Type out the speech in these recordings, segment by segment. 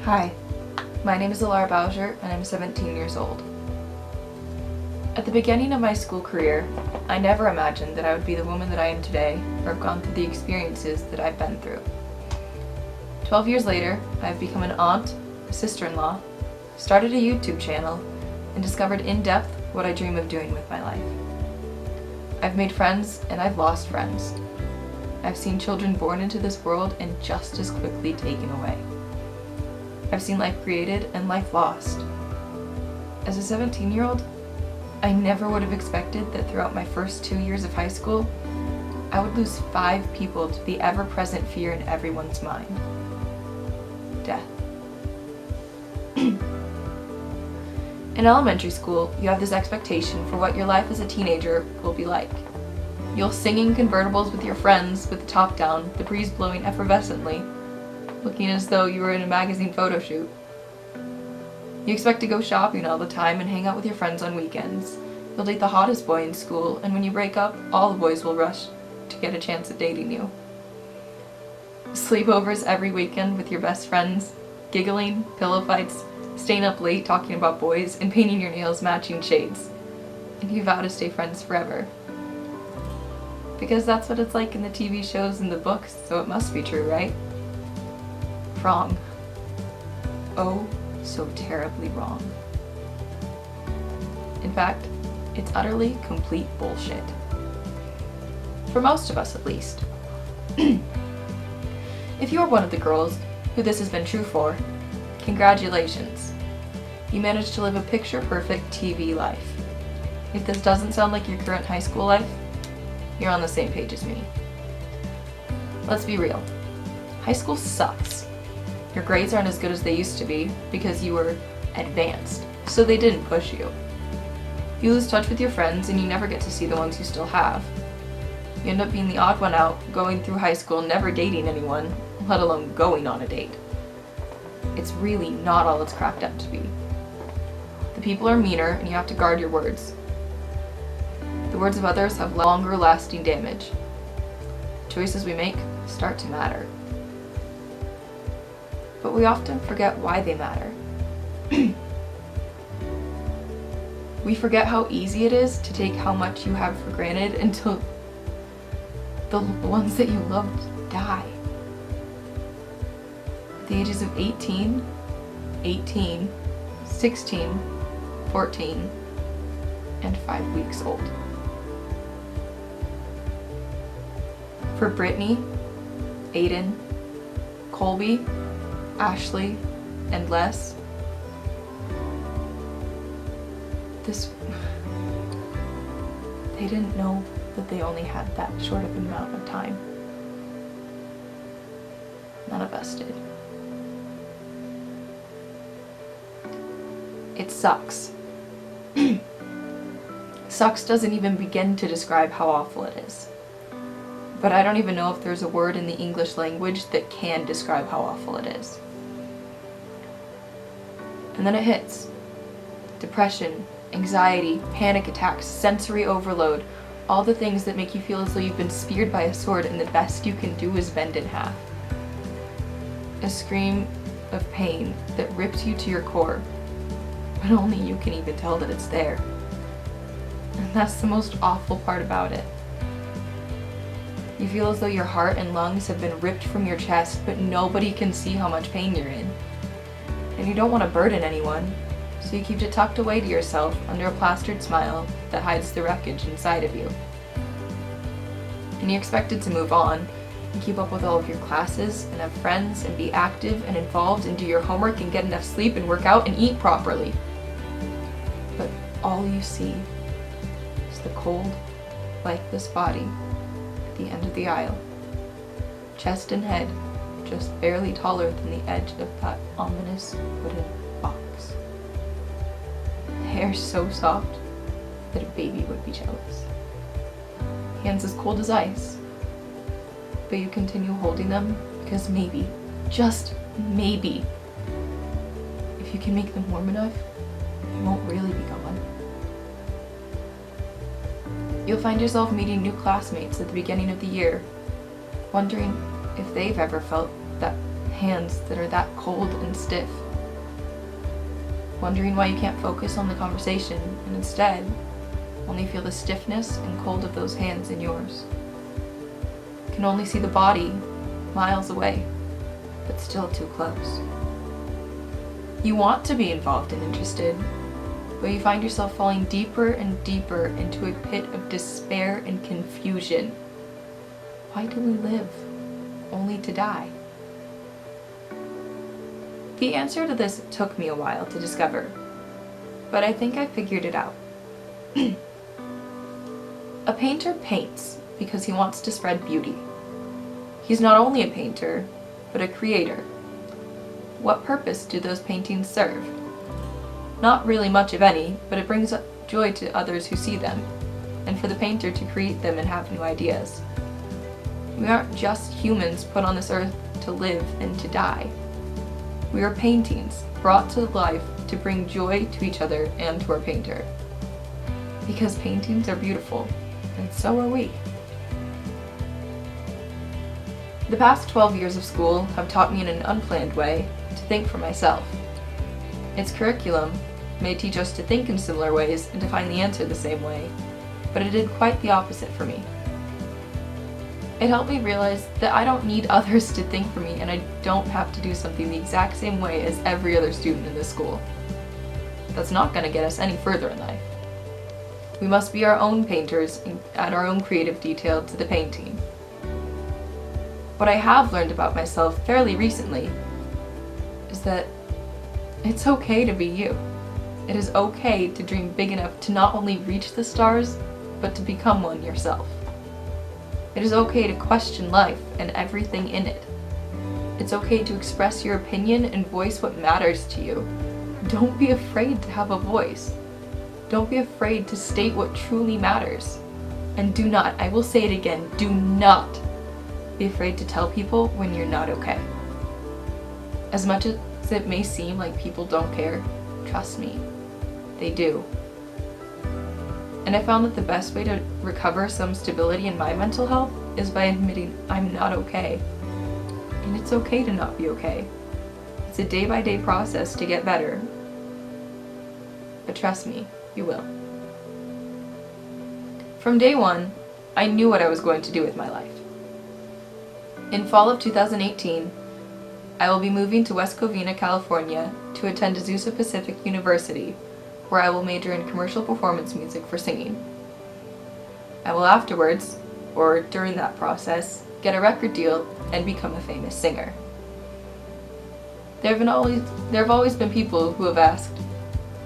Hi, my name is Alara Bowser and I'm 17 years old. At the beginning of my school career, I never imagined that I would be the woman that I am today or have gone through the experiences that I've been through. 12 years later, I have become an aunt, a sister-in-law, started a YouTube channel, and discovered in depth what I dream of doing with my life. I've made friends and I've lost friends. I've seen children born into this world and just as quickly taken away. I've seen life created and life lost. As a 17-year-old, I never would have expected that throughout my first 2 years of high school, I would lose 5 people to the ever-present fear in everyone's mind: death. In elementary school, you have this expectation for what your life as a teenager will be like. You'll sing in convertibles with your friends with the top down, the breeze blowing effervescently, looking as though you were in a magazine photo shoot. You expect to go shopping all the time and hang out with your friends on weekends. You'll date the hottest boy in school, and when you break up, all the boys will rush to get a chance at dating you. Sleepovers every weekend with your best friends, giggling, pillow fights, staying up late talking about boys, and painting your nails matching shades. And you vow to stay friends forever. Because that's what it's like in the TV shows and the books, so it must be true, right? Wrong. Oh, so terribly wrong. In fact, it's utterly complete bullshit. For most of us, at least. If you are one of the girls who this has been true for, congratulations. You managed to live a picture-perfect TV life. If this doesn't sound like your current high school life, you're on the same page as me. Let's be real. High school sucks. Your grades aren't as good as they used to be because you were advanced, so they didn't push you. You lose touch with your friends and you never get to see the ones you still have. You end up being the odd one out, going through high school never dating anyone, let alone going on a date. It's really not all it's cracked up to be. The people are meaner and you have to guard your words. The words of others have longer lasting damage. Choices we make start to matter. But we often forget why they matter. We forget how easy it is to take how much you have for granted until the ones that you loved die. At the ages of 18, 16, 14, and 5 weeks old. For Brittany, Aiden, Colby, Ashley, and Les, they didn't know that they only had that short of amount of time. None of us did. It sucks. Sucks doesn't even begin to describe how awful it is. But I don't even know if there's a word in the English language that can describe how awful it is. And then it hits. Depression, anxiety, panic attacks, sensory overload, all the things that make you feel as though you've been speared by a sword and the best you can do is bend in half. A scream of pain that rips you to your core, but only you can even tell that it's there. And that's the most awful part about it. You feel as though your heart and lungs have been ripped from your chest, but nobody can see how much pain you're in. And you don't want to burden anyone, so you keep it tucked away to yourself under a plastered smile that hides the wreckage inside of you. And you're expected to move on and keep up with all of your classes and have friends and be active and involved and do your homework and get enough sleep and work out and eat properly. But all you see is the cold, lifeless body at the end of the aisle. Chest and head just barely taller than the edge of that ominous wooden box. Hair so soft that a baby would be jealous. Hands as cold as ice. But you continue holding them because maybe, just maybe, if you can make them warm enough, they won't really be gone. You'll find yourself meeting new classmates at the beginning of the year, wondering if they've ever felt that hands that are that cold and stiff. Wondering why you can't focus on the conversation and instead only feel the stiffness and cold of those hands in yours. Can only see the body miles away, but still too close. You want to be involved and interested, but you find yourself falling deeper and deeper into a pit of despair and confusion. Why do we live only to die? The answer to this took me a while to discover, but I think I figured it out. A painter paints because he wants to spread beauty. He's not only a painter, but a creator. What purpose do those paintings serve? Not really much of any, but it brings joy to others who see them, and for the painter to create them and have new ideas. We aren't just humans put on this earth to live and to die. We are paintings brought to life to bring joy to each other and to our painter. Because paintings are beautiful, and so are we. The past 12 years of school have taught me in an unplanned way to think for myself. Its curriculum may teach us to think in similar ways and to find the answer the same way, but it did quite the opposite for me. It helped me realize that I don't need others to think for me, and I don't have to do something the exact same way as every other student in this school. That's not going to get us any further in life. We must be our own painters and add our own creative detail to the painting. What I have learned about myself fairly recently is that it's okay to be you. It is okay to dream big enough to not only reach the stars, but to become one yourself. It is okay to question life and everything in it. It's okay to express your opinion and voice what matters to you. Don't be afraid to have a voice. Don't be afraid to state what truly matters. And do not, I will say it again, do not be afraid to tell people when you're not okay. As much as it may seem like people don't care, trust me, they do. And I found that the best way to recover some stability in my mental health is by admitting I'm not okay. And it's okay to not be okay. It's a day-by-day process to get better. But trust me, you will. From day one, I knew what I was going to do with my life. In fall of 2018, I will be moving to West Covina, California to attend Azusa Pacific University, where I will major in commercial performance music for singing. I will afterwards, or during that process, get a record deal and become a famous singer. There have always been people who have asked,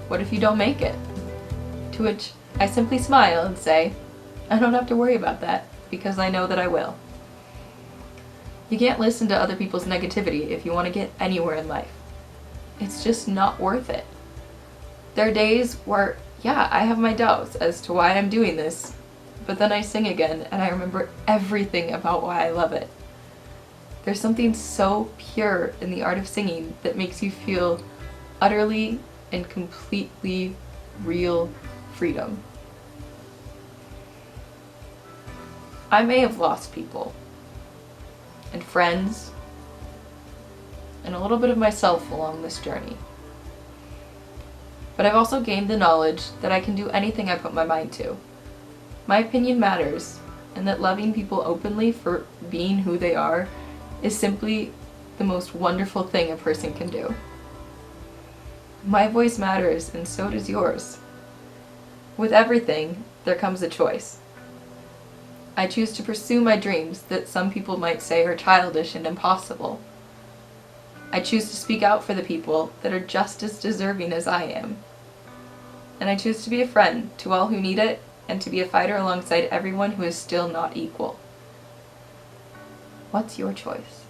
"What if you don't make it?" To which I simply smile and say, I don't have to worry about that, because I know that I will. You can't listen to other people's negativity if you want to get anywhere in life. It's just not worth it. There are days where, yeah, I have my doubts as to why I'm doing this, but then I sing again and I remember everything about why I love it. There's something so pure in the art of singing that makes you feel utterly and completely real freedom. I may have lost people and friends and a little bit of myself along this journey. But I've also gained the knowledge that I can do anything I put my mind to. My opinion matters, and that loving people openly for being who they are is simply the most wonderful thing a person can do. My voice matters, and so does yours. With everything, there comes a choice. I choose to pursue my dreams that some people might say are childish and impossible. I choose to speak out for the people that are just as deserving as I am. And I choose to be a friend to all who need it, and to be a fighter alongside everyone who is still not equal. What's your choice?